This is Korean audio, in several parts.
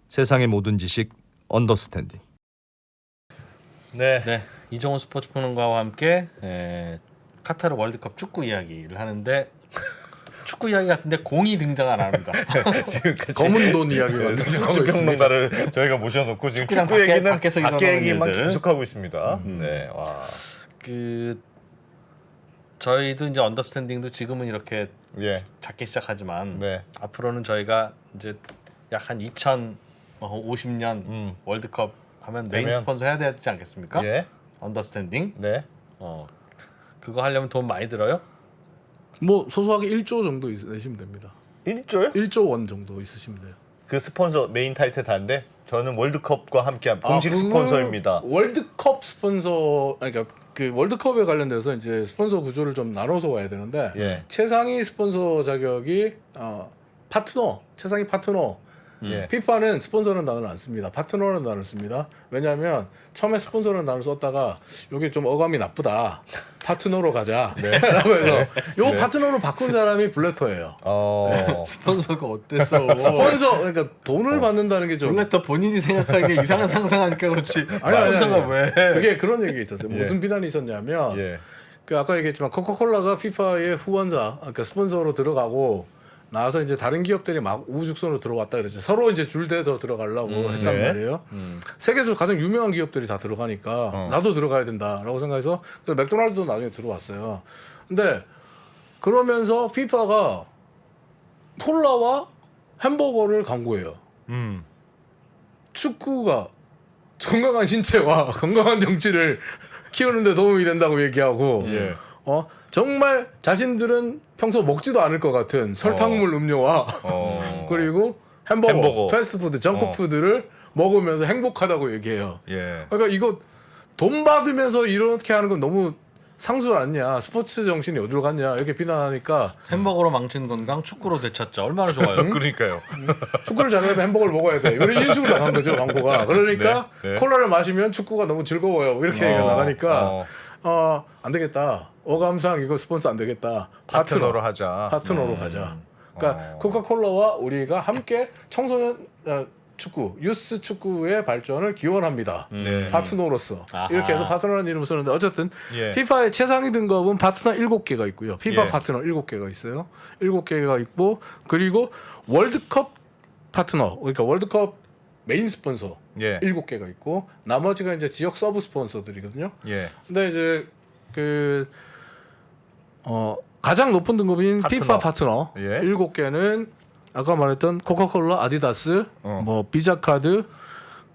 세상의 모든 지식 언더스탠딩. 네. 네, 이정훈 스포츠평론가와 함께 카타르 월드컵 축구 이야기를 하는데 축구 이야기 같은데 공이 등장 안 합니다. 지금까지 검은 돈 이야기가 스포츠평론가를 저희가 모셔놓고 지금 축구랑 축구 얘기는 밖에서 밖에 일어나는 얘기만 일들. 계속하고 있습니다. 네, 와, 저희도 이제 언더스탠딩도 지금은 이렇게 예, 작게 시작하지만 네, 앞으로는 저희가 이제 약 한 2050년 월드컵 하면 메인 되면? 스폰서 해야 되지 않겠습니까? 예, 언더스탠딩. 네, 그거 하려면 돈 많이 들어요? 뭐 소소하게 1조 정도 내시면 됩니다. 1조요? 1조 원 정도 있으시면 돼요. 그 스폰서 메인 타이틀 다른데 저는 월드컵과 함께한 공식 그거는 스폰서입니다. 월드컵 스폰서 그러니까 그 월드컵에 관련돼서 이제 스폰서 구조를 좀 나눠서 와야 되는데 예. 최상위 스폰서 자격이 파트너, 최상위 파트너. 예. 피파는 스폰서라는 단어를 안 씁니다. 파트너라는 단어를 씁니다. 왜냐하면 처음에 스폰서라는 단어를 썼다가 이게 좀 어감이 나쁘다. 파트너로 가자. 라고 해서 요 파트너로 바꾼 사람이 블래터예요. 스폰서가 어때서? 스폰서 그러니까 돈을 받는다는 게 좀 블래터 본인이 생각하기에 이상한 상상하니까 그렇지. 아니. 스폰서가 왜? 그게 그런 얘기 있었어요. 무슨 비난이 있었냐면 예, 그 아까 얘기했지만 코카콜라가 피파의 후원자, 그러니까 스폰서로 들어가고 나와서 이제 다른 기업들이 막 우후죽순으로 들어왔다 그랬죠. 서로 이제 줄대서 들어가려고 했단 네. 말이에요. 세계에서 가장 유명한 기업들이 다 들어가니까 나도 들어가야 된다라고 생각해서 그래서 맥도날드도 나중에 들어왔어요. 근데 그러면서 피파가 콜라와 햄버거를 광고해요. 축구가 건강한 신체와 건강한 정치를 키우는 데 도움이 된다고 얘기하고 예. 정말 자신들은 평소 먹지도 않을 것 같은 설탕물 음료와 그리고 햄버거, 패스트푸드, 정크푸드를 먹으면서 행복하다고 얘기해요. 예. 그러니까 이거 돈 받으면서 이렇게 하는 건 너무 상술 아니냐, 스포츠 정신이 어디로 갔냐 이렇게 비난하니까 햄버거로 망친 건강 축구로 되찾자. 얼마나 좋아요. 그러니까요. 축구를 잘하려면 햄버거를 먹어야 돼. 이런 식으로 나간 거죠, 광고가. 그러니까 네, 네. 콜라를 마시면 축구가 너무 즐거워요. 이렇게 얘기가 나가니까 안 되겠다. 어감상 이거 스폰서 안 되겠다. 파트너로 하자. 파트너로 가자. 그러니까 코카콜라와 우리가 함께 청소년 축구, 유스 축구의 발전을 기원합니다. 네. 파트너로서. 아하. 이렇게 해서 파트너라는 이름을 쓰는데 어쨌든 예. 피파의 최상위 등급은 파트너 7개가 있고요. 피파 예. 파트너 7개가 있어요. 7개가 있고 그리고 월드컵 파트너, 그러니까 월드컵 메인 스폰서 예. 7개가 있고 나머지가 이제 지역 서브 스폰서들이거든요. 예. 근데 이제 가장 높은 등급인 파트너. 피파 파트너 예. 7개는 아까 말했던 코카콜라, 아디다스, 뭐 비자카드,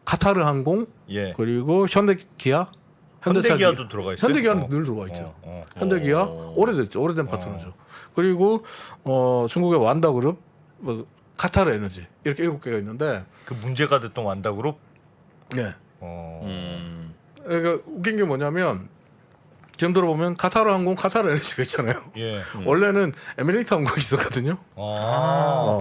카타르 항공, 예. 그리고 현대기아, 현대기아도 들어가 있어요? 현대기아는 늘 들어가 있죠. 현대기아 오래됐죠. 오래된 파트너죠. 그리고 중국의 완다그룹, 뭐 카타르 에너지 이렇게 7개가 있는데 그 문제가 됐던 완다그룹. 네. 그러니까 웃긴 게 뭐냐면 지금 들어보면 카타르 항공, 카타르 에너지가 있잖아요. 예. 원래는 에미레이트 항공이 있었거든요.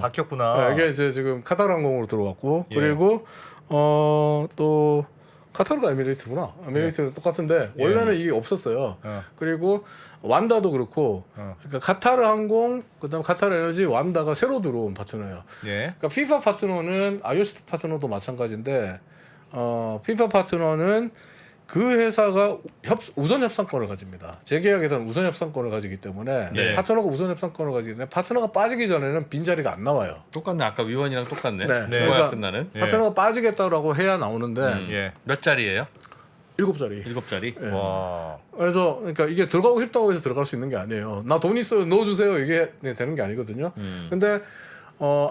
바뀌었구나. 이게 이제 지금 카타르 항공으로 들어왔고 예. 그리고 또 카타르가 에미레이트구나. 에미레이트는 똑같은데 원래는 이게 없었어요. 그리고 완다도 그렇고 그러니까 카타르 항공 그다음 카타르 에너지 완다가 새로 들어온 파트너예요. 예. 그러니까 피파 파트너는 IOC 파트너도 마찬가지인데 피파 파트너는 그 회사가 우선 협상권을 가집니다. 재계약에서는 우선 협상권을 가지기 때문에 네. 파트너가 우선 협상권을 가지기 때문에 파트너가 빠지기 전에는 빈자리가 안 나와요. 똑같네. 아까 위원이랑 똑같네. 네. 죽어야 그러니까 끝나는. 예. 파트너가 빠지겠다라고 해야 나오는데 예. 몇 자리예요? 7자리. 7자리. 와. 그래서 그러니까 이게 들어가고 싶다고 해서 들어갈 수 있는 게 아니에요. 나 돈 있어요, 넣어주세요 이게 되는 게 아니거든요. 근데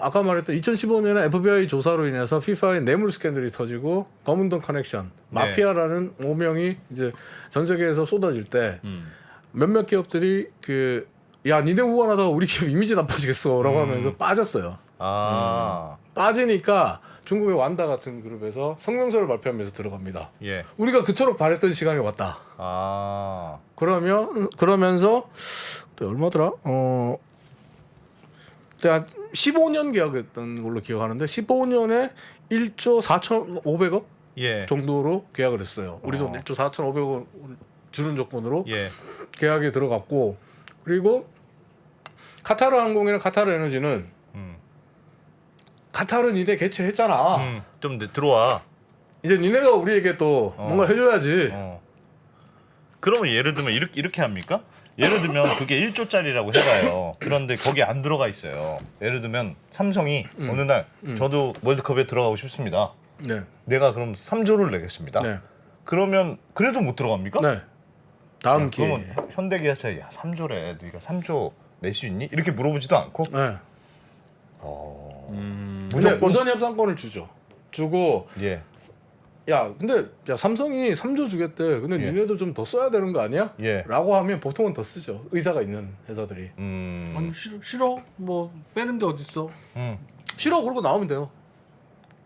아까 말했던 2015년에 FBI 조사로 인해서 피파의 뇌물 스캔들이 터지고 검은돈 커넥션, 마피아라는 오명이 이제 전 세계에서 쏟아질 때 몇몇 기업들이 야 니네 후원하다가 우리 기업 이미지 나빠지겠어라고 하면서 빠졌어요. 빠지니까 중국의 완다 같은 그룹에서 성명서를 발표하면서 들어갑니다. 예. 우리가 그토록 바랬던 시간이 왔다. 그러면서 그때 얼마더라? 그때 15년 계약했던 걸로 기억하는데 15년에 1조 4,500억 예. 정도로 계약을 했어요. 우리도 1조 4,500억 주는 조건으로 예. 계약이 들어갔고 그리고 카타르 항공이나 카타르 에너지는 카타르 니네 개최했잖아. 좀 들어와. 이제 니네가 우리에게 또 뭔가 해줘야지. 그러면 예를 들면 이렇게 합니까? 예를 들면 그게 1조짜리라고 해봐요. 그런데 거기 안 들어가 있어요. 예를 들면 삼성이 어느 날 저도 월드컵에 들어가고 싶습니다. 네. 내가 그럼 3조를 내겠습니다. 네. 그러면 그래도 못 들어갑니까? 네. 다음 기회에. 그러면 현대기아차 야 3조래. 네가 3조 낼 수 있니? 이렇게 물어보지도 않고 네. 근데 무조건 우선 협상권을 주고 예. 야 근데 야 삼성이 3조 주겠대. 근데 예. 니네도 좀 더 써야 되는 거 아니야? 예. 라고 하면 보통은 더 쓰죠. 의사가 있는 회사들이. 아니 싫어 뭐 빼는데 어딨어? 싫어 그러고 나오면 돼요.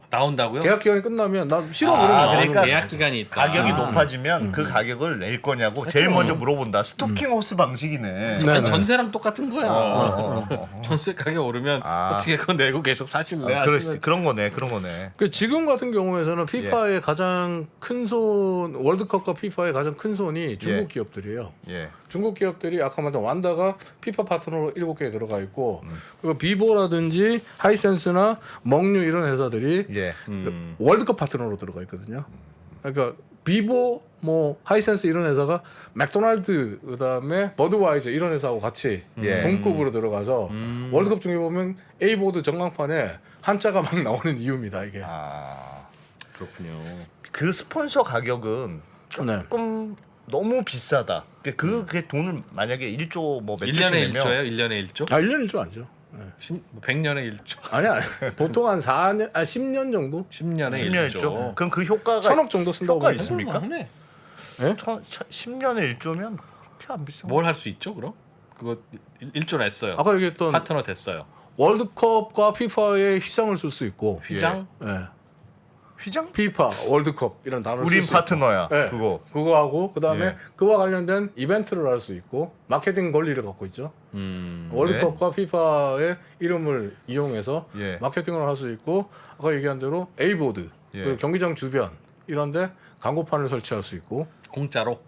나온다고요? 계약 기간이 끝나면 나 싫어 아, 그러고 나오면 그러니까 돼요. 계약 기간이 있다. 가격이 높아지면 그 가격을 낼 거냐고 제일 먼저 물어본다. 스토킹 호스 방식이네. 네. 아니, 전세랑 똑같은 거야. 어. 전세 가격 오르면 아. 어떻게 그거 내고 계속 사실래? 그렇지. 그런 거네. 그런 거네. 그 지금 같은 경우에는 예. 피파의 가장 큰 손, 월드컵과 피파의 가장 큰 손이 중국 예. 기업들이에요. 예. 중국 기업들이 아까 말한 완다가 피파 파트너로 7개 들어가 있고 그리고 비보라든지 하이센스나 멍류 이런 회사들이 예. 월드컵 파트너로 들어가 있거든요. 그러니까 비보 뭐 하이센스 이런 회사가 맥도날드 그다음에 버드와이저 이런 회사하고 같이 예. 동급으로 들어가서 월드컵 중에 보면 A보드 전광판에 한자가 막 나오는 이유입니다. 이게. 아. 그렇군요. 그 스폰서 가격은 네. 조금 너무 비싸다. 그게 돈을 만약에 1조 뭐몇 조씩 1년에 내면 1조예요? 1년에 1조? 아 1년 1조 아니죠. 네. 100년에 1조. 아니 보통 한 4년 10년 정도 10년에 10년 1조. 1조. 그럼 그 효과가 1,000억 정도 쓴다고 효과 보면 있습니까? 하네. 10년에 1조면 그렇게 안 비싼 뭘 할 수 있죠, 그럼? 그거 1조 냈어요. 아까 얘기했던 파트너 됐어요. 월드컵과 피파의 휘장을 쓸 수 있고 휘장? 예. 휘장? 피파 월드컵 이런 단어를 우린 쓸수 파트너야. 있고. 예. 그거. 하고 그다음에 예. 그와 관련된 이벤트를 할 수 있고 마케팅 권리를 갖고 있죠. 월드컵과 피파의 이름을 이용해서 예. 마케팅을 할 수 있고 아까 얘기한 대로 A보드 예. 그리고 경기장 주변 이런데 광고판을 설치할 수 있고 공짜로.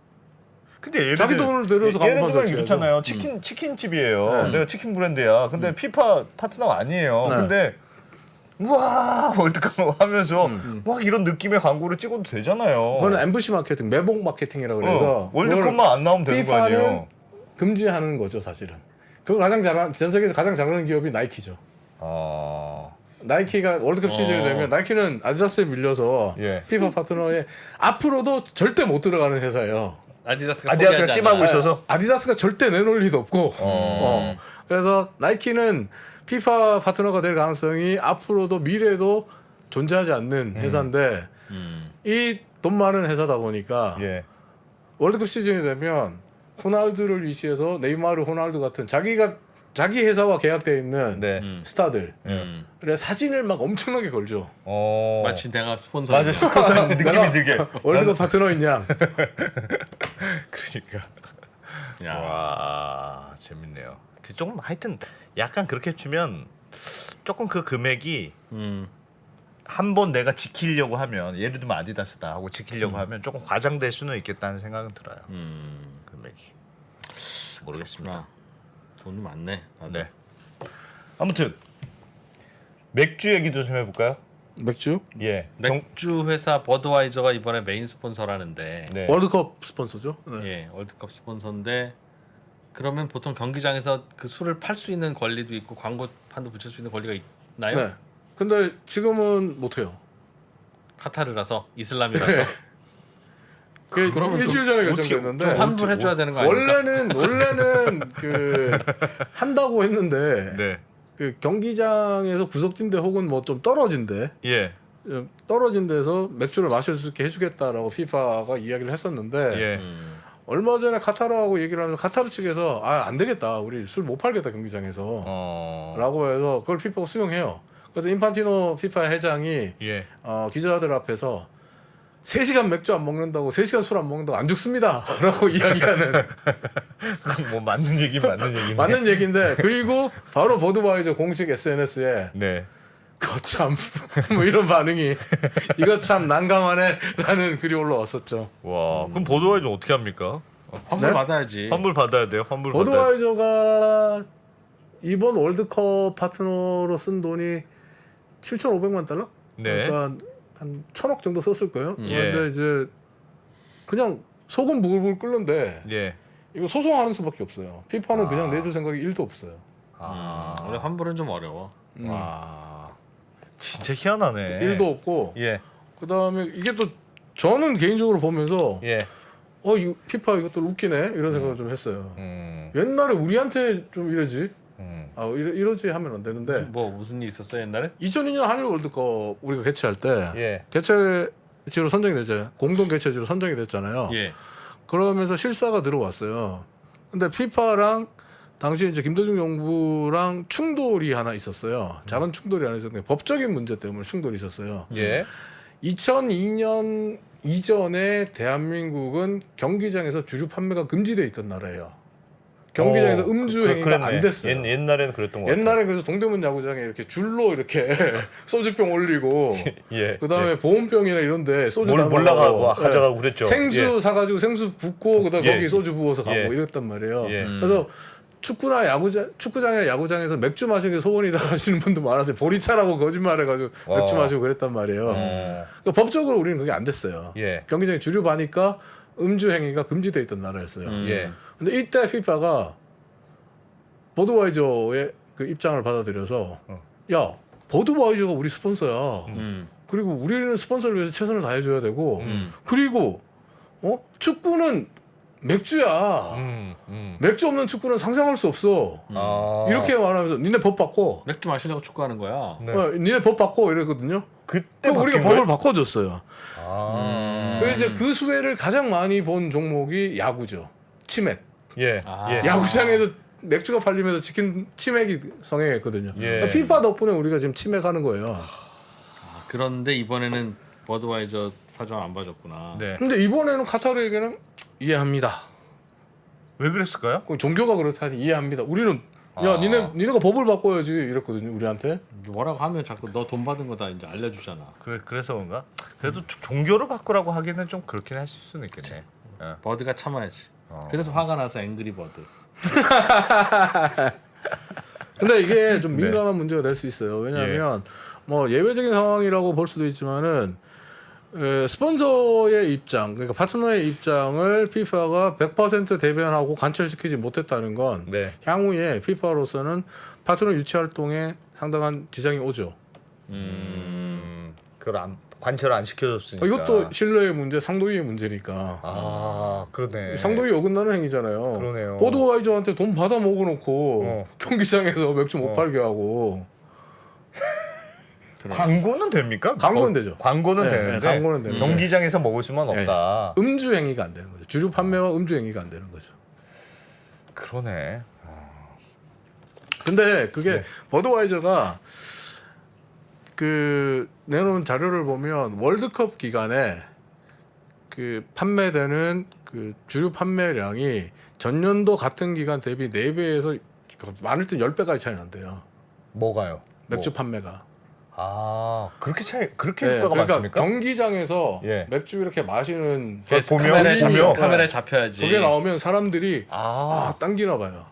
근데 예를 자기 돈을 들여서 광고판 예를 들면 설치해야죠. 그렇잖아요. 치킨집이에요. 내가 치킨 브랜드야. 근데 피파 파트너가 아니에요. 네. 근데 우와 월드컵 하면서 막 이런 느낌의 광고를 찍어도 되잖아요. 그거는 MVC 마케팅, 매복 마케팅이라고 그래서 월드컵만 안 나오면 되는 거 피파는 아니에요. 금지하는 거죠 사실은. 그거 가장 잘하는 전 세계에서 가장 잘하는 기업이 나이키죠. 아, 나이키가 월드컵 시즌이 되면 나이키는 아디다스에 밀려서 예. 피파 파트너에 앞으로도 절대 못 들어가는 회사예요. 아디다스가 아디다스가 포기하지 찜하고 않아. 있어서 아디다스가 절대 내놓을 리도 없고. 그래서 나이키는 피파 파트너가 될 가능성이 앞으로도 미래에도 존재하지 않는 회사인데 이 돈 많은 회사다 보니까 예. 월드컵 시즌이 되면 호날두를 위시해서 네이마르, 호날두 같은 자기 회사와 계약되어 있는 네. 스타들 그래 사진을 막 엄청나게 걸죠. 마치 내가 스폰서. 맞아 스포츠 느낌이 내가 들게. 월드컵 파트너 있냐? 그러니까. 야. 와 재밌네요. 조금 하여튼 약간 그렇게 치면 조금 그 금액이 한 번 내가 지키려고 하면 예를 들면 아디다스다 하고 지키려고 하면 조금 과장될 수는 있겠다는 생각은 들어요. 금액이 모르겠습니다. 아, 돈이 많네. 네. 아무튼 맥주 얘기도 좀 해볼까요? 맥주? 예. 맥주 회사 버드와이저가 이번에 메인 스폰서라는데. 네. 월드컵 스폰서죠. 네. 예, 월드컵 스폰서인데 그러면 보통 경기장에서 그 술을 팔 수 있는 권리도 있고 광고판도 붙일 수 있는 권리가 있나요? 네. 근데 지금은 못 해요. 카타르라서 이슬람이라서 그게 그러면 일주일 전에 결정됐는데 좀 환불해줘야 되는 거 아닙니까? 원래는 그 한다고 했는데 네. 그 경기장에서 구석진데 혹은 뭐 좀 떨어진 데 예. 떨어진 데서 맥주를 마실 수 있게 해주겠다라고 피파가 이야기를 했었는데 예. 얼마 전에 카타르하고 얘기를 하면서 카타르 측에서 안 되겠다 우리 술 못 팔겠다 경기장에서 라고 해서 그걸 피파가 수용해요. 그래서 인판티노 피파 회장이 예. 기자들 앞에서 3시간 맥주 안 먹는다고 3시간 술 안 먹는다고 안 죽습니다 라고 이야기하는 뭐 맞는 얘기 맞는 얘기. 맞는 얘기인데 그리고 바로 버드와이저 공식 SNS에 네. 거참 뭐 이런 반응이 이거 참 난감하네 라는 글이 올라왔었죠. 와, 그럼 보드와이저 어떻게 합니까? 환불 네? 받아야지. 환불 받아야 돼요. 환불 받아야. 버드와이저가 이번 월드컵 파트너로 쓴 돈이 7,500만 달러? 네. 그러니까 한 1,000억 정도 썼을 거예요. 예. 그런데 이제 그냥 속은 부글부글 끓는데 예. 이거 소송하는 수밖에 없어요. 피파는 아. 그냥 내줄 생각이 1도 없어요. 원래 환불은 좀 어려워. 와. 진짜 희한하네. 1도 없고 예. 그다음에 이게 또 저는 개인적으로 보면서 예. 이 피파 이것도 웃기네 이런 생각을 좀 했어요. 음. 옛날에 우리한테 좀 이러지 음. 이러지 하면 안 되는데 뭐 무슨 일 있었어요 옛날에? 2002년 한일 월드컵 우리가 개최할 때 예. 개최지로 선정이 됐잖아요. 공동 개최지로 선정이 됐잖아요. 예. 그러면서 실사가 들어왔어요. 근데 피파랑 당시 이제 김대중 정부랑 충돌이 하나 있었어요. 작은 충돌이 하나 있었는데 법적인 문제 때문에 충돌이 있었어요. 예. 2002년 이전에 대한민국은 경기장에서 주류 판매가 금지돼 있던 나라예요. 경기장에서 음주 행위가 안 됐어요. 옛날에는 그랬던 거 같아요. 옛날에 그래서 동대문 야구장에 이렇게 줄로 이렇게 소주병 올리고 예. 그다음에 예. 보온병이나 이런데 소주 몰라가고 담아가고, 가져가고 그랬죠. 생수 사가지고 생수 붓고 그다음에 예. 거기 소주 부어서 가고 예. 이랬단 말이에요. 예. 그래서 축구장이나 야구장에서 맥주 마시는 게 소원이다 하시는 분도 많았어요. 보리차라고 거짓말해가지고 맥주 마시고 그랬단 말이에요. 그러니까 법적으로 우리는 그게 안 됐어요. 예. 경기장이 주류 바니까 음주 행위가 금지돼 있던 나라였어요. 예. 근데 이때 FIFA가 버드와이저의 그 입장을 받아들여서 야 버드와이저가 우리 스폰서야. 그리고 우리는 스폰서를 위해서 최선을 다해줘야 되고 그리고 축구는 맥주야. 맥주 없는 축구는 상상할 수 없어. 아. 이렇게 말하면서 니네 법 바꿔. 맥주 마시려고 축구하는 거야. 네. 니네 법 바꿔 이랬거든요. 그때 그럼 우리가 바뀐 법을 거예요? 바꿔줬어요. 아. 그래서 이제 그 수혜를 가장 많이 본 종목이 야구죠. 치맥. 예. 아. 예. 야구장에서 맥주가 팔리면서 치킨 치맥이 성행했거든요. 예. 그러니까 피파 덕분에 우리가 지금 치맥하는 거예요. 아, 그런데 이번에는 버드와이저 사정 안 봐줬구나. 네. 근데 이번에는 카타르에게는 이해합니다. 왜 그랬을까요? 그럼 종교가 그렇다니 이해합니다. 우리는 야 아. 니네가 법을 바꿔야지 이랬거든요 우리한테. 뭐라고 하면 자꾸 너 돈 받은 거 다 이제 알려주잖아. 그래서 그런가? 그래도 종교를 바꾸라고 하기는 좀 그렇긴 할 수는 있겠네. 예. 버드가 참아야지. 그래서 화가 나서 앵그리 버드. 근데 이게 좀 네. 민감한 문제가 될 수 있어요. 왜냐하면 뭐 예외적인 상황이라고 볼 수도 있지만은 스폰서의 입장, 그러니까 파트너의 입장을 피파가 100% 대변하고 관철시키지 못했다는 건 네. 향후에 피파로서는 파트너 유치 활동에 상당한 지장이 오죠. 그걸 관철 안 시켜줬으니까. 이것도 신뢰의 문제, 상도위의 문제니까. 아, 그러네. 상도위 어긋나는 행위잖아요. 그러네요. 버드와이저한테 돈 받아 먹어놓고 경기장에서 맥주 못 팔게 하고. 광고는 됩니까? 광고는 되죠. 광고는 네, 되는데 네, 광고는 되는데. 경기장에서 먹을 수만 없다. 음주 행위가 안 되는 거죠. 주류 판매와 음주 행위가 안 되는 거죠. 그러네. 근데 그게 버드와이저가 그 내놓은 자료를 보면 월드컵 기간에 그 판매되는 그 주류 판매량이 전년도 같은 기간 대비 4배에서 많을 땐 10배까지 차이 난대요. 뭐가요? 맥주 뭐. 판매가. 그렇게 네, 효과가 그러니까 많습니까? 경기장에서 예. 맥주 이렇게 마시는 보면 카메라에 잡혀야지. 그게 나오면 사람들이 당기나 봐요.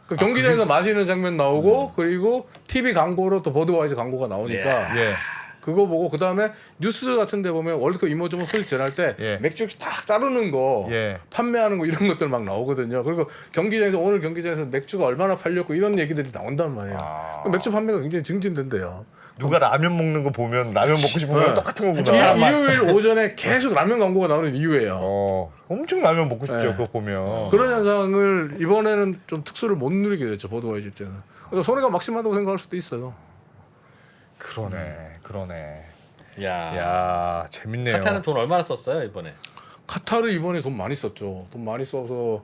그 경기장에서 마시는 장면 나오고 그리고 TV 광고로 또 버드와이저 광고가 나오니까 예. 그거 보고 그 다음에 뉴스 같은 데 보면 월드컵 이모저모 소식 전할 때 예. 맥주 이렇게 딱 따르는 거 예. 판매하는 거 이런 것들 막 나오거든요. 그리고 경기장에서 오늘 경기장에서 맥주가 얼마나 팔렸고 이런 얘기들이 나온단 말이에요. 맥주 판매가 굉장히 증진된대요. 누가 라면 먹는 거 보면 라면 먹고 싶으면 네. 똑같은 거구나. 일요일 오전에 계속 라면 광고가 나오는 이유예요. 엄청 라면 먹고 싶죠. 네. 그거 보면. 그런 현상을 이번에는 좀 특수를 못 누리게 됐죠. 버드와이저 입장은. 그러니까 손해가 막심하다고 생각할 수도 있어요. 그러네. 야. 야, 재밌네요. 카타르는 돈 얼마나 썼어요 이번에? 카타르 이번에 돈 많이 썼죠. 돈 많이 써서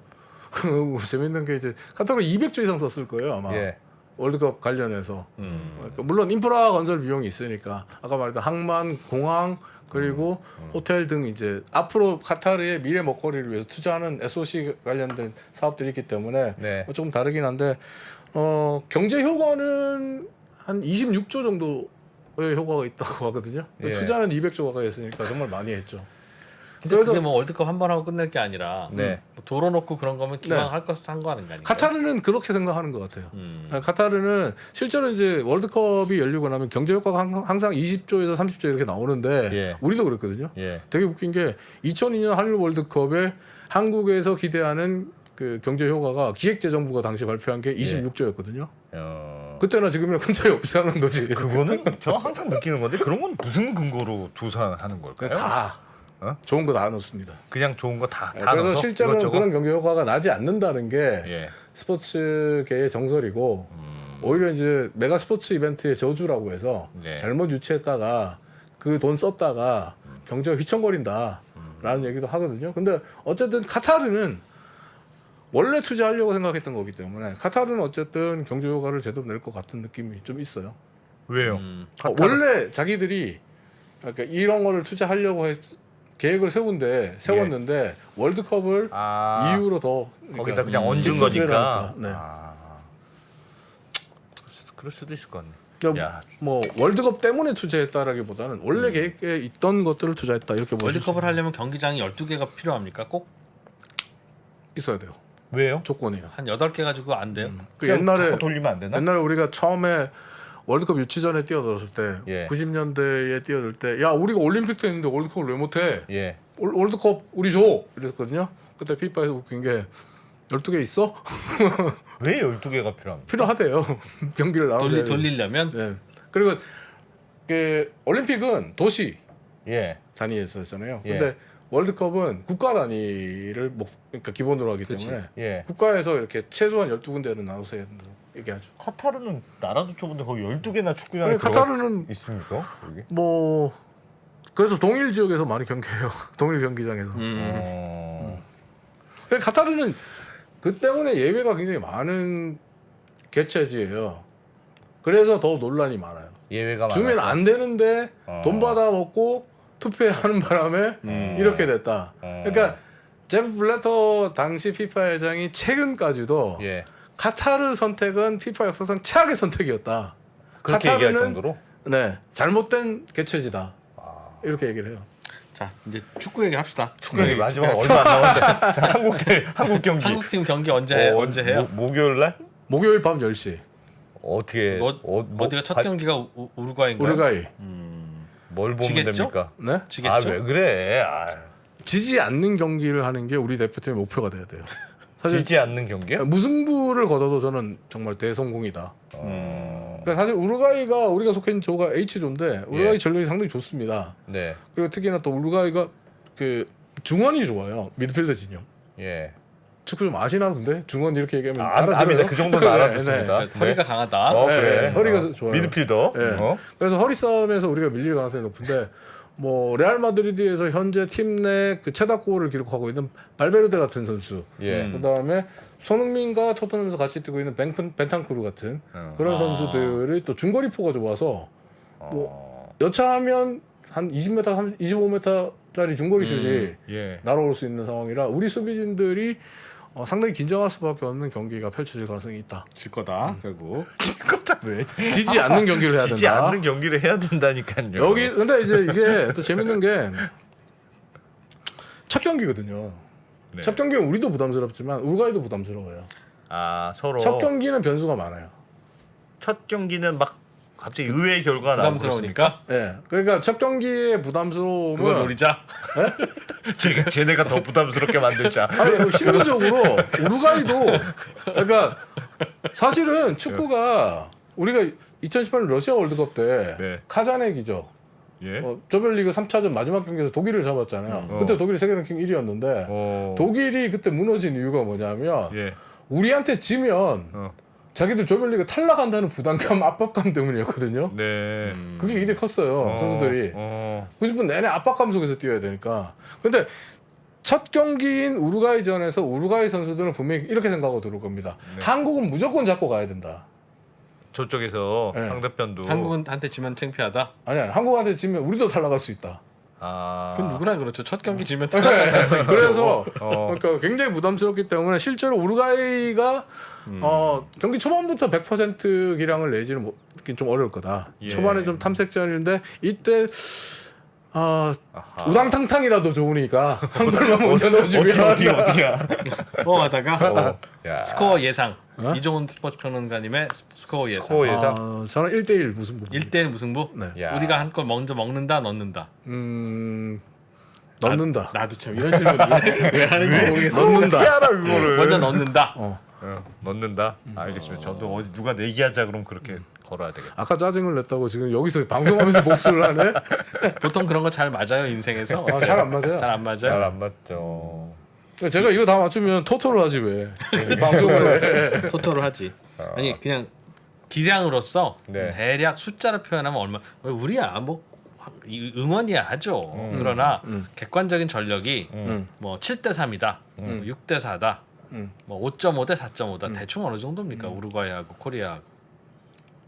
재밌는 게 이제 카타르 200조 이상 썼을 거예요 아마. 예. 월드컵 관련해서. 그러니까 물론 인프라 건설 비용이 있으니까 아까 말했던 항만, 공항 그리고 호텔 등 이제 앞으로 카타르의 미래 먹거리를 위해서 투자하는 SOC 관련된 사업들이 있기 때문에 네. 조금 다르긴 한데 경제 효과는 한 26조 정도의 효과가 있다고 하거든요. 예. 투자는 200조 가까이 했으니까 정말 많이 했죠. 근데 그래서 그게 뭐 월드컵 한 번 하고 끝낼 게 아니라 네. 뭐 도로 놓고 그런 거면 기왕 할 거 산 거 하는 거 아닌가요? 카타르는 그렇게 생각하는 것 같아요. 카타르는 실제로 이제 월드컵이 열리고 나면 경제 효과가 항상 20조에서 30조 이렇게 나오는데 예. 우리도 그랬거든요. 예. 되게 웃긴 게 2002년 한일 월드컵에 한국에서 기대하는 그 경제 효과가 기획재정부가 당시 발표한 게 26조였거든요. 그때나 지금이나 큰 차이 없이 하는 거지. 그거는 저 항상 느끼는 건데 그런 건 무슨 근거로 조사하는 걸까요? 다 어? 좋은 거 다 넣습니다. 그냥 좋은 거 다 그래서 넣어서 실제로는 이것저것? 그런 경제 효과가 나지 않는다는 게 예. 스포츠계의 정설이고 오히려 이제 메가 스포츠 이벤트의 저주라고 해서 네. 잘못 유치했다가 그 돈 썼다가 경제가 휘청거린다라는 얘기도 하거든요. 근데 어쨌든 카타르는 원래 투자하려고 생각했던 거기 때문에 카타르는 어쨌든 경제 효과를 제대로 낼 것 같은 느낌이 좀 있어요. 왜요? 원래 자기들이 그러니까 이런 거를 투자하려고 계획을 세웠는데 월드컵을 이유로 더 거기다 그냥 얹은 집중을 거니까. 하니까. 네. 그럴 수도 있을 것 같네. 그러니까 야. 뭐 월드컵 때문에 투자했다라기보다는 원래 계획에 있던 것들을 투자했다 이렇게 보실 월드컵을 하려면 경기장이 12개가 필요합니까? 꼭 한 있어야 돼요. 왜요? 조건이에요. 8개 가지고 안 돼요? 그 그냥 옛날에 자꾸 돌리면 안 되나? 옛날에 우리가 처음에 월드컵 유치전에 뛰어들었을 때 예. 90년대에 뛰어들 때 야 우리가 올림픽도 했는데 월드컵을 왜 못해? 예. 월드컵 우리 줘 이랬거든요. 그때 피파에서 웃긴 게 12개 있어? 왜 12개가 필요합니까? 필요하대요. 경기를 나눠서 돌리려면 네. 그리고 그 올림픽은 도시 예. 단위였었잖아요. 예. 근데 월드컵은 국가 단위를 그러니까 기본으로 하기 때문에 예. 국가에서 이렇게 최소한 12군데는 나눠서 해야 된다고 얘기하죠. 카타르는 나라도 좁은데 거기 12개나 축구장이 아니, 카타르는 있습니까? 여기? 뭐 그래서 동일 지역에서 많이 경기해요. 동일 경기장에서. 그러니까 카타르는 그 때문에 예외가 굉장히 많은 개최지예요. 그래서 더 논란이 많아요. 예외가 주면 많아서. 안 되는데 돈 받아 먹고 투표하는 바람에 이렇게 됐다. 그러니까 제프 블래터 당시 피파 회장이 최근까지도 예. 카타르 선택은 피파 역사상 최악의 선택이었다. 그렇게 얘기할 정도로? 네 잘못된 개최지다. 이렇게 얘기를 해요. 자 이제 축구 얘기 합시다. 축구 얘기 마지막 얼마 안 남았는데 자, 한국 경기 한국팀 경기 언제 해요? 목요일 날? 목요일 밤 10시 어떻게 어디가 첫 경기가 우루과이인가요? 우루과이. 뭘 보면 지겠죠? 됩니까? 네? 지겠죠? 아 왜 그래? 지지 않는 경기를 하는 게 우리 대표팀의 목표가 돼야 돼요. 사실 지지 않는 경기요? 무승부를 거둬도 저는 정말 대성공이다. 그러니까 사실 우루과이가 우리가 속해 있는 조가 H조인데 우루과이 예. 전력이 상당히 좋습니다. 네. 그리고 특히나 또 우루과이가 그 중원이 좋아요. 미드필더 진영. 예. 축구 좀 아시나 본데 중원 이렇게 얘기하면 아닙니다. 그 정도는 알아듣습니다. 허리가 강하다. 그래. 허리가 좋아요. 미드필더. 예. 그래서 허리 싸움에서 우리가 밀릴 가능성이 높은데 뭐 레알 마드리드에서 현재 팀 내 그 최다골을 기록하고 있는 발베르데 같은 선수. 예. 그다음에 손흥민과 토트넘에서 같이 뛰고 있는 벤탄쿠르 같은 그런 선수들이 또 중거리포가 좋아서 뭐 여차하면 한 20m, 25m짜리 중거리 슛이 예. 날아올 수 있는 상황이라 우리 수비진들이 상당히 긴장할 수밖에 없는 경기가 펼쳐질 가능성이 있다. 질 거다 결국. 왜? 지지 않는 경기를 해야 지지 된다. 않는 경기를 해야 된다니까요. 여기 근데 이제 이게 또 재밌는 게 첫 경기거든요. 네. 첫 경기는 우리도 부담스럽지만 우루과이도 부담스러워요. 서로 첫 경기는 변수가 많아요. 첫 경기는 막 갑자기 의외의 결과가 나오고 그렇습니까? 부담스러우니까 예. 그러니까 첫 경기의 부담스러움은 그걸 노리자. 쟤네가 더 부담스럽게 만들자. 아니 뭐 실무적으로 우루과이도 그러니까 사실은 축구가 우리가 2018년 러시아 월드컵 때 네. 카자네 기적 예. 조별리그 3차전 마지막 경기에서 독일을 잡았잖아요. 그때 독일이 세계 랭킹 1위였는데 독일이 그때 무너진 이유가 뭐냐면 예. 우리한테 지면 자기들 조별리그 탈락한다는 부담감, 압박감 때문이었거든요. 네. 그게 굉장히 컸어요. 선수들이 90분 내내 압박감 속에서 뛰어야 되니까. 근데 첫 경기인 우루과이전에서 우루과이 선수들은 분명히 이렇게 생각하고 들어올 겁니다. 한국은 무조건 잡고 가야 된다. 저쪽에서 네. 상대편도 한국한테 지면 창피하다. 아니야, 한국한테 지면 우리도 탈락할 수 있다. 그건 누구나 그렇죠. 첫 경기 지면 그래서 그러니까 굉장히 부담스럽기 때문에 실제로 우루과이가 경기 초반부터 100% 기량을 내지는 좀 어려울 거다. 예. 초반에 좀 탐색전인데 이때 아 아하. 우당탕탕이라도 좋으니까 한 골만 먼저 넣어주면 어디야? 하다가 야. 스코어 예상. 어? 이종훈 스포츠 평론가님의 스코어 예상. 스코어 예상. 저는 1대1 무승부. 1대1 무승부. 네. 야. 우리가 한 골 먼저 먹는다, 넣는다. 넣는다. 나도 참 이런 질문 왜 하는지 모르겠어. 넣는다. 어떻게 알아 그거를? 먼저 넣는다. 넣는다. 알겠습니다. 저도 어디 누가 내기하자 그럼 그렇게 걸어야 되겠다. 아까 짜증을 냈다고 지금 여기서 방송하면서 복수를 하네? 보통 그런 거 잘 맞아요 인생에서. 잘 안 맞아요. 잘 안 맞아요. 잘 안 맞죠. 제가 이거 다 맞추면 토토를 하지 왜? 방송을 해. 토토를 하지. 아니 그냥 기량으로서 네. 대략 숫자로 표현하면 얼마? 우리야 뭐 응원이야 하죠. 그러나 객관적인 전력이 뭐 7대 3이다, 6대 4다, 뭐 5.5 대 4.5다 대충 어느 정도입니까? 우루과이하고 코리아하고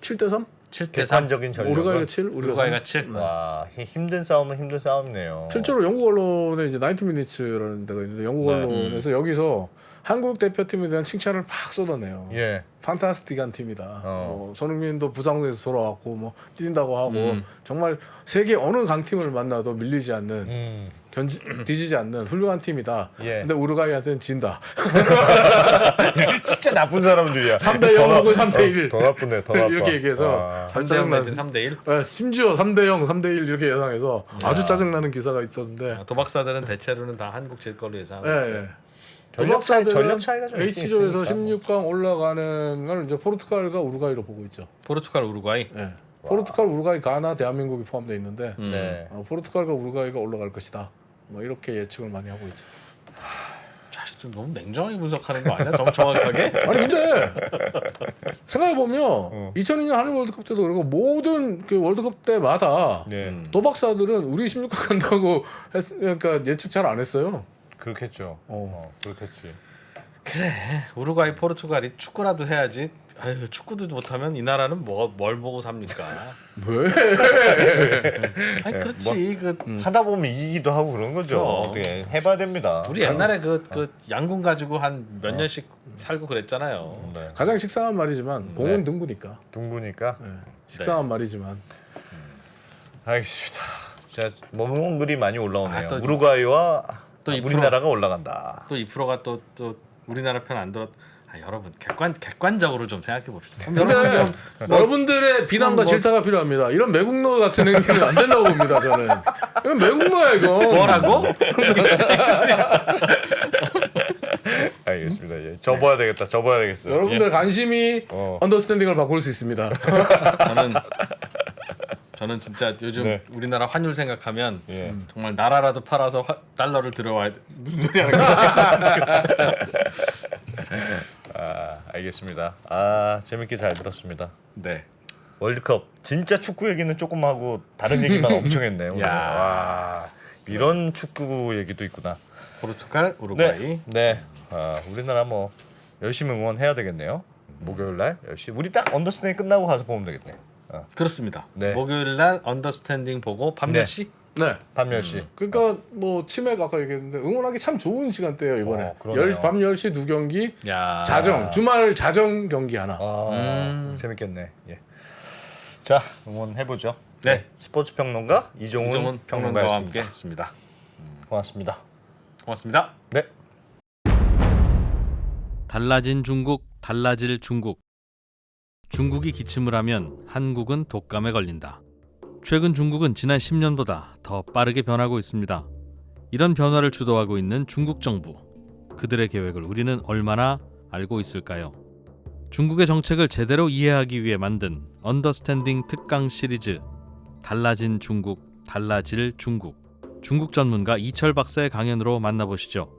7대 3? 7대 3. 객관적인 전력. 우루과이가 7, 우루과이가 7. 와 힘든 싸움은 힘든 싸움이네요. 실제로 영국 언론에 이제 90미니츠라는 데가 있는데 영국 언론에서 여기서 한국 대표팀에 대한 칭찬을 막 쏟아내요. 예. 판타스틱한 팀이다. 손흥민도 부상에서 돌아왔고 뭐 뛰린다고 하고 정말 세계 어느 강팀을 만나도 밀리지 않는 뒤지지 않는 훌륭한 팀이다. 예. 근데 우루과이한테는 진다. 진짜 나쁜 사람들이야. 3대 0 혹은 3대 1. 더 나쁘네. 더 나빠. 이렇게 얘기해서 아. 3대 0 내진 3대 1. 네, 심지어 3대 0, 3대 1 이렇게 예상해서 아주 짜증나는 기사가 있었는데 도박사들은 대체로는 다 한국 질 걸로 예상하고 예, 있어요. 예. 전력 차이가 좀 H조에서 있으니까. 16강 올라가는 걸 이제 포르투갈과 우루과이로 보고 있죠. 포르투갈, 우루과이. 예. 포르투갈, 우루과이, 가나, 대한민국이 포함되어 있는데 네. 포르투갈과 우루과이가 올라갈 것이다. 뭐 이렇게 예측을 많이 하고 있죠. 자식들 너무 냉정하게 분석하는 거 아니야? 너무 정확하게? 아니 근데 생각해 보면 2002년 한일 월드컵 때도 그리고 모든 그 월드컵 때마다 네. 도박사들은 우리 16강 간다고 그러니까 예측 잘 안 했어요. 그렇겠죠. 그렇겠지. 그래 우루과이 포르투갈이 축구라도 해야지. 아유 축구도 못하면 이 나라는 뭘 보고 삽니까? 왜? 아니 그렇지 그 하다 보면 이기기도 하고 그런 거죠. 그럼. 어떻게 해봐야 됩니다. 우리 옛날에 그 양궁 가지고 한 몇 년씩 살고 그랬잖아요. 네. 가장 식상한 말이지만 공은 등구니까 둥구니까. 식상한 말이지만 알겠습니다. 자, 뭐 글이 많이 올라오네요. 아, 또- 우루과이와 또 2%. 우리나라가 올라간다. 또 2%가 또 우리나라 편 안 들었. 여러분 객관적으로 좀 생각해 봅시다. 여러분 여러분들의 비난과 뭐- 질타가 필요합니다. 이런 매국노 같은 행위는 안 된다고 봅니다. 저는 이건 매국노야 이거. 뭐라고? 알겠습니다. 예. 접어야 되겠다. 접어야 되겠어요. 여러분들 관심이 언더스탠딩을 바꿀 수 있습니다. 저는 진짜 요즘 네. 우리나라 환율 생각하면 예. 정말 나라라도 팔아서 달러를 들여와야 돼. 무슨 소리 하는 거야? 알겠습니다. 아, 재밌게 잘 들었습니다. 네. 월드컵 진짜 축구 얘기는 조금 하고 다른 얘기만 엄청 했네요. 오늘. 야. 와, 이런 축구 얘기도 있구나. 포르투갈, 우루과이. 네. 네. 우리나라 뭐 열심히 응원해야 되겠네요. 목요일 날 10시. 우리 딱 언더스탠딩 끝나고 가서 보면 되겠네. 그렇습니다. 네. 목요일 날 언더스탠딩 보고 밤 네. 10시? 네. 밤 10시. 그러니까 뭐 치맥 아까 얘기했는데 응원하기 참 좋은 시간대예요 이번에. 그러네요. 밤 10시 2경기 야. 자정 주말 자정 경기 하나. 재밌겠네. 예. 자, 응원해 보죠. 네. 스포츠 평론가 이종훈 이종훈 평론가와 평론가였습니다. 함께 했습니다. 고맙습니다. 고맙습니다. 네. 달라진 중국, 달라질 중국. 중국이 기침을 하면 한국은 독감에 걸린다. 최근 중국은 지난 10년보다 더 빠르게 변하고 있습니다. 이런 변화를 주도하고 있는 중국 정부. 그들의 계획을 우리는 얼마나 알고 있을까요? 중국의 정책을 제대로 이해하기 위해 만든 언더스탠딩 특강 시리즈 달라진 중국, 달라질 중국. 중국 전문가 이철 박사의 강연으로 만나보시죠.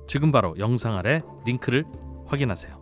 지금 바로 영상 아래 링크를 확인하세요.